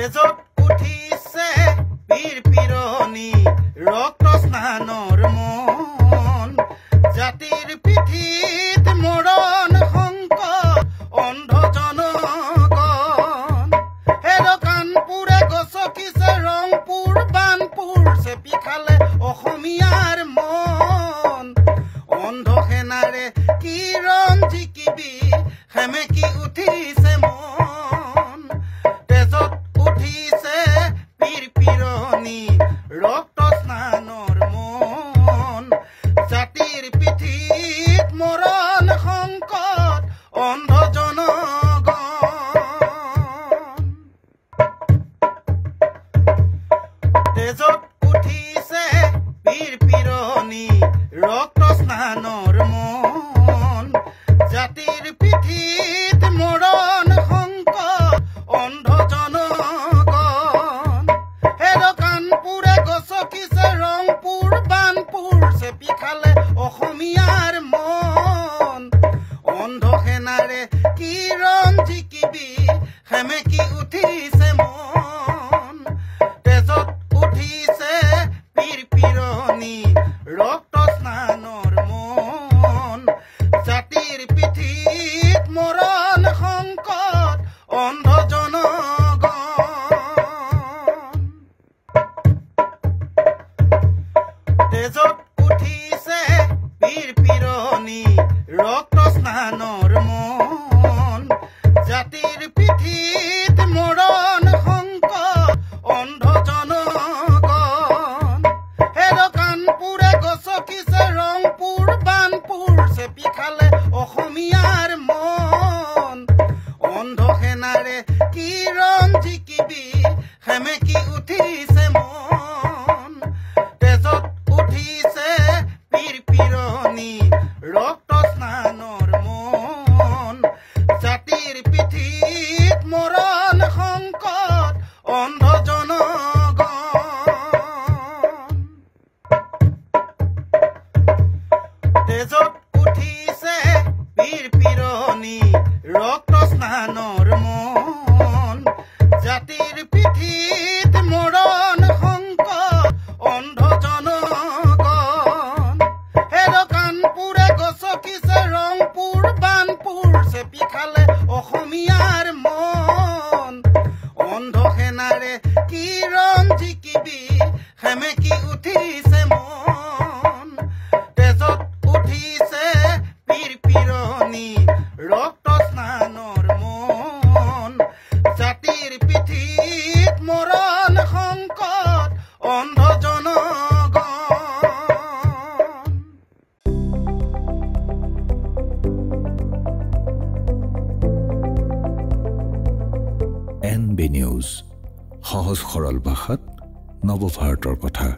তেজত উঠিছে বীৰ পিৰণি ৰক্ত স্নানৰ মন জাতিৰ পিঠিত মৰণ সংকট অন্ধ জনগণ হেৰ কাণপুৰে গছকিছে ৰংপুৰ বানপুৰ চেপি খালে অসমীয়াৰ মন অন্ধ সেনাৰে কিৰণ জিকিবি সেমেকি উঠিছে মন তেজত উঠিছে বীৰ পিৰণি ৰক্ত স্নানৰ মন জাতিৰ পিঠিত মৰণ সংকট অন্ধ জনগণ তেজত উঠিছে বীৰ পিৰণি ৰক্ত স্নানৰ মন জাতিৰ পিঠিত মৰণ সংকট অন্ধ জনগণ হেৰ কাণপুৰে গছকিছে ৰংপুৰ বানপুৰ চেপি খালে অসমীয়াৰ মন অন্ধ সেনাৰে কিৰণ জিকিবি সেমেকি উঠিছে মন তেজত উঠিছে বীৰ পিৰণি ৰক্ত স্নানৰ মন জাতিৰ পিঠিত মৰণ সংকট অন্ধ জনগণ তেজত উঠিছে বীৰ পিৰণি ৰক্ত স্নানৰ মন জাতিৰ পিঠিত মৰণ সংকট অন্ধ জনগণ হেৰ কাণপুৰে গছকিছে ৰংপুৰ বানপুৰ চেপি খালে অসমীয়াৰ মন অন্ধ সেনাৰে কিৰণ জিকিবি সেমেকি উঠিছে মন তেজত উঠিছে বীৰ পিৰণি ৰক্ত স্নানৰ মন জাতিৰ পিঠিত মৰণ সংকট অন্ধ জনগণ তেজত উঠিছে বীৰ পিৰণি ৰক্ত স্নানৰ মন জাতিৰ পিঠিত মৰণ সংকট অন্ধ জনগণ হেৰ কাণপুৰে গছকিছে ৰংপুৰ বানপুৰ চেপি খালে অসমীয়াৰ মন অন্ধ সেনাৰে কিৰণ জিকিবি সেমেকি উঠিছে মন তেজত উঠিছে বীৰ পিৰণি ৰক্ত স্নানৰ মন জাতিৰ পিঠিত মৰণ সংকট অন্ধ জনগণ NB নিউজ সহজ সৰল ভাষাত নৱভাৰতৰ কথা।